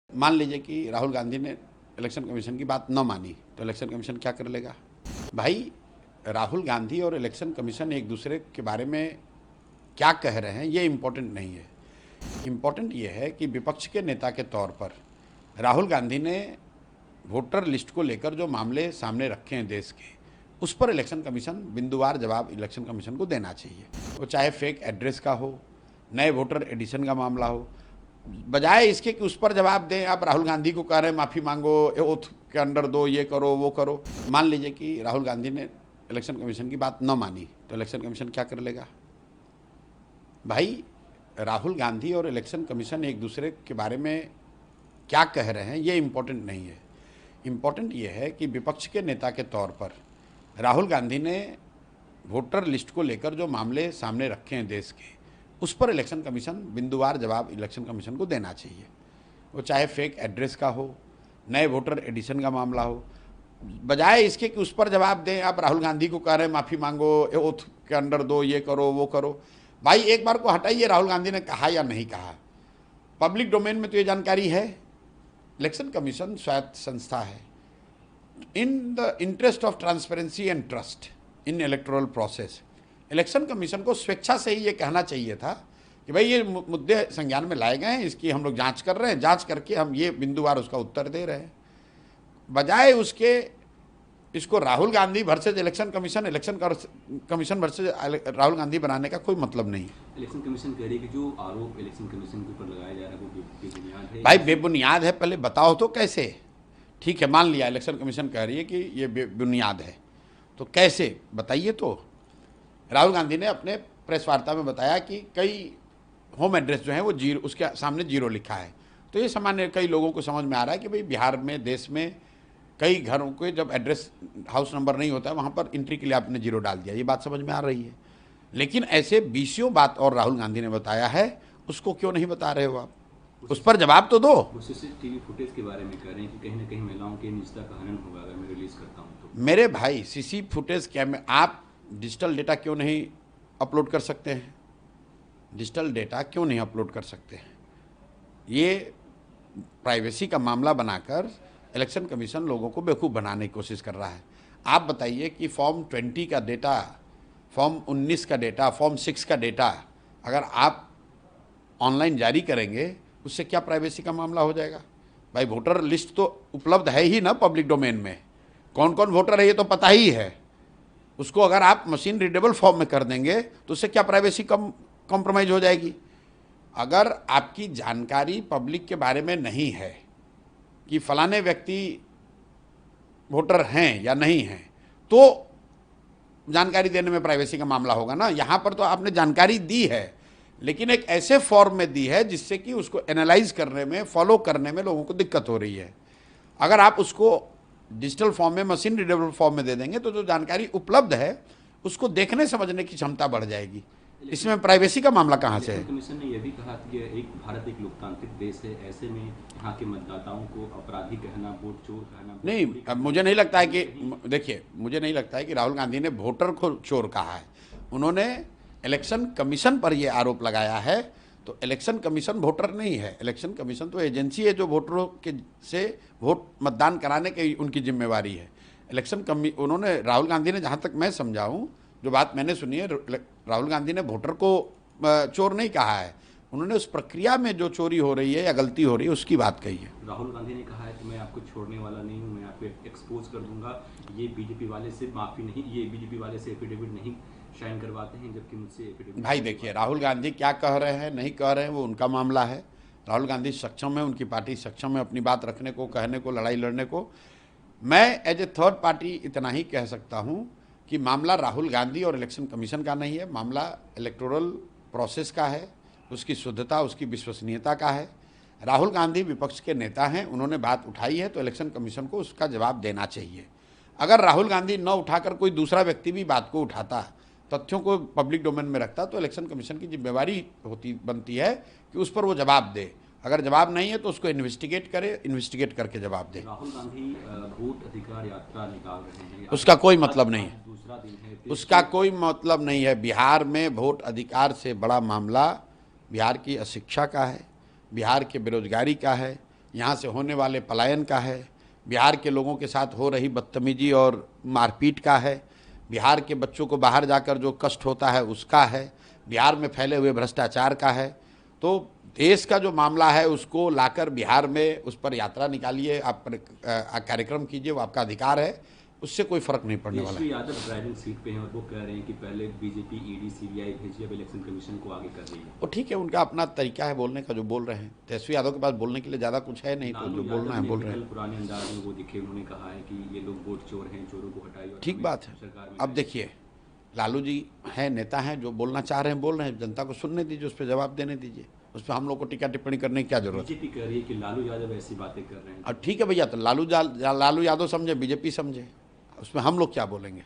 मान लीजिए कि राहुल गांधी ने इलेक्शन कमीशन की बात न मानी तो इलेक्शन कमीशन क्या कर लेगा? भाई, राहुल गांधी और इलेक्शन कमीशन एक दूसरे के बारे में क्या कह रहे हैं ये इम्पोर्टेंट नहीं है। इम्पोर्टेंट ये है कि विपक्ष के नेता के तौर पर राहुल गांधी ने वोटर लिस्ट को लेकर जो मामले सामने रखे हैं देश के, उस पर इलेक्शन कमीशन बिंदुवार जवाब इलेक्शन कमीशन को देना चाहिए। वो चाहे फेक एड्रेस का हो, नए वोटर एडिशन का मामला हो, बजाय इसके कि उस पर जवाब दें आप राहुल गांधी को कह रहे हैं माफ़ी मांगो, ओथ के अंडर दो, ये करो वो करो। मान लीजिए कि राहुल गांधी ने इलेक्शन कमीशन की बात न मानी तो इलेक्शन कमीशन क्या कर लेगा? भाई, राहुल गांधी और इलेक्शन कमीशन एक दूसरे के बारे में क्या कह रहे हैं ये इम्पोर्टेंट नहीं है। इम्पोर्टेंट ये है कि विपक्ष के नेता के तौर पर राहुल गांधी ने वोटर लिस्ट को लेकर जो मामले सामने रखे हैं देश के, उस पर इलेक्शन कमीशन बिंदुवार जवाब इलेक्शन कमीशन को देना चाहिए। वो चाहे फेक एड्रेस का हो, नए वोटर एडिशन का मामला हो, बजाय इसके कि उस पर जवाब दें आप राहुल गांधी को कह रहे हैं माफ़ी मांगो, ओथ के अंडर दो, ये करो वो करो। भाई, एक बार को हटाइए राहुल गांधी ने कहा या नहीं कहा, पब्लिक डोमेन में तो ये जानकारी है। इलेक्शन कमीशन स्वायत्त संस्था है। In the interest of transparency and trust in electoral process, election commission को स्वेच्छा से ही ये कहना चाहिए था कि भाई ये मुद्दे संज्ञान में लाए गए हैं, इसकी हम लोग जांच कर रहे हैं, जांच करके हम ये बिंदुवार उसका उत्तर दे रहे हैं। बजाय उसके इसको Rahul Gandhi versus election commission versus Rahul Gandhi बनाने का कोई मतलब नहीं। इलेक्शन कमीशन कह रही है कि जो आरोप इलेक्शन कमीशन के ऊपर लगाया जा रहा है वो बेबुनियाद है। भाई, बेबुनियाद है पहले बताओ तो कैसे? ठीक है, मान लिया इलेक्शन कमीशन कह रही है कि ये बेबुनियाद है, तो कैसे बताइए। तो राहुल गांधी ने अपने प्रेस वार्ता में बताया कि कई होम एड्रेस जो है वो जीरो, उसके सामने जीरो लिखा है। तो ये सामान्य कई लोगों को समझ में आ रहा है कि भाई बिहार में, देश में कई घरों के जब एड्रेस हाउस नंबर नहीं होता है वहाँ पर एंट्री के लिए आपने जीरो डाल दिया, ये बात समझ में आ रही है। लेकिन ऐसे बीसियों बात और राहुल गांधी ने बताया है, उसको क्यों नहीं बता रहे हो आप? उस पर जवाब तो दो। वो सीसीटीवी फुटेज के बारे में कह रहे हैं कि कहीं ना कहीं महिलाओं की निजता का हनन होगा अगर मैं रिलीज करता हूँ तो। मेरे भाई, सीसी फुटेज क्या में आप डिजिटल डेटा क्यों नहीं अपलोड कर सकते हैं? डिजिटल डेटा क्यों नहीं अपलोड कर सकते हैं? ये प्राइवेसी का मामला बनाकर इलेक्शन कमीशन लोगों को बेवकूफ़ बनाने की कोशिश कर रहा है। आप बताइए कि फॉर्म 20 का डेटा, फॉर्म 19 का डेटा, फॉर्म 6 का डेटा अगर आप ऑनलाइन जारी करेंगे, उससे क्या प्राइवेसी का मामला हो जाएगा? भाई, वोटर लिस्ट तो उपलब्ध है ही ना पब्लिक डोमेन में, कौन कौन वोटर है ये तो पता ही है। उसको अगर आप मशीन रीडेबल फॉर्म में कर देंगे तो उससे क्या प्राइवेसी कॉम्प्रोमाइज़ हो जाएगी? अगर आपकी जानकारी पब्लिक के बारे में नहीं है कि फलाने व्यक्ति वोटर हैं या नहीं हैं, तो जानकारी देने में प्राइवेसी का मामला होगा ना। यहाँ पर तो आपने जानकारी दी है, लेकिन एक ऐसे फॉर्म में दी है जिससे कि उसको एनालाइज करने में, फॉलो करने में लोगों को दिक्कत हो रही है। अगर आप उसको डिजिटल फॉर्म में, मशीन रीडेबल फॉर्म में दे देंगे तो जो जानकारी उपलब्ध है उसको देखने समझने की क्षमता बढ़ जाएगी। इसमें प्राइवेसी का मामला कहाँ से है? कमीशन ने यह भी कहा कि एक भारत एक लोकतांत्रिक देश है, ऐसे में यहाँ के मतदाताओं को अपराधी कहना, वोट चोर कहना नहीं, अब मुझे नहीं लगता है कि, देखिए, मुझे नहीं लगता है कि राहुल गांधी ने वोटर को चोर कहा है। उन्होंने इलेक्शन कमीशन पर यह आरोप लगाया है। तो इलेक्शन कमीशन वोटर नहीं है, इलेक्शन कमीशन तो एजेंसी है जो वोटरों के से वोट मतदान कराने की उनकी जिम्मेवारी है। उन्होंने, राहुल गांधी ने, जहाँ तक मैं समझा हूँ, जो बात मैंने सुनी है, राहुल गांधी ने वोटर को चोर नहीं कहा है। उन्होंने उस प्रक्रिया में जो चोरी हो रही है या गलती हो रही है उसकी बात कही है। राहुल गांधी ने कहा है कि मैं आपको छोड़ने वाला नहीं हूँ, मैं आपको एक्सपोज कर दूंगा। ये बीजेपी वाले से माफी नहीं, ये बीजेपी वाले से एफिडेविट नहीं साइन करवाते हैं, जबकि मुझसे एफिडेविट। भाई देखिए, राहुल गांधी क्या कह रहे हैं, नहीं कह रहे हैं, वो उनका मामला है। राहुल गांधी सक्षम है, उनकी पार्टी सक्षम है अपनी बात रखने को, कहने को, लड़ाई लड़ने को। मैं एज ए थर्ड पार्टी इतना ही कह सकता हूँ कि मामला राहुल गांधी और इलेक्शन कमीशन का नहीं है, मामला इलेक्टोरल प्रोसेस का है, उसकी शुद्धता, उसकी विश्वसनीयता का है। राहुल गांधी विपक्ष के नेता हैं, उन्होंने बात उठाई है तो इलेक्शन कमीशन को उसका जवाब देना चाहिए। अगर राहुल गांधी न उठाकर कोई दूसरा व्यक्ति भी बात को उठाता, तथ्यों को पब्लिक डोमेन में रखता, तो इलेक्शन कमीशन की जिम्मेवारी बनती है कि उस पर वो जवाब दे। अगर जवाब नहीं है तो उसको इन्वेस्टिगेट करे, इन्वेस्टिगेट करके जवाब दे। राहुल गांधी वोट अधिकार यात्रा निकाल रहे हैं, उसका कोई मतलब नहीं है, दूसरा दिन है, उसका कोई मतलब नहीं है। बिहार में वोट अधिकार से बड़ा मामला बिहार की अशिक्षा का है, बिहार के बेरोजगारी का है, यहाँ से होने वाले पलायन का है, बिहार के लोगों के साथ हो रही बदतमीजी और मारपीट का है, बिहार के बच्चों को बाहर जाकर जो कष्ट होता है उसका है, बिहार में फैले हुए भ्रष्टाचार का है। तो देश का जो मामला है उसको लाकर बिहार में उस पर यात्रा निकालिए, आप कार्यक्रम कीजिए, वो आपका अधिकार है, उससे कोई फर्क नहीं पड़ने वाला है। तेजस्वी यादव ड्राइविंग सीट पे हैं और वो कह रहे हैं कि पहले बीजेपी ईडी सीबीआई भेजी, अब इलेक्शन कमीशन को आगे कर रही है। वो ठीक है, उनका अपना तरीका है बोलने का, जो बोल रहे हैं। तेजस्वी यादव के पास बोलने के लिए ज़्यादा कुछ है नहीं, तो लालू जो बोलना है यादव बोल ने रहे कल हैं। पुराने अंदाज में वो दिखे, उन्होंने कहा है कि ये लोग वोट चोर हैं, चोरों को हटाइए और ठीक हमें बात है। सरकार में अब देखिए, लालू जी हैं, नेता हैं, जो बोलना चाह रहे हैं बोल रहे हैं, जनता को सुनने दीजिए, उस पर जवाब देने दीजिए, उस पर हम लोग को टीका टिप्पणी करने की क्या जरूरत है। बीजेपी कह रही है कि लालू यादव ऐसी बातें कर रहे हैं। और ठीक है भैया, तो लालू यादव समझे, बीजेपी समझे, उसमें हम लोग क्या बोलेंगे।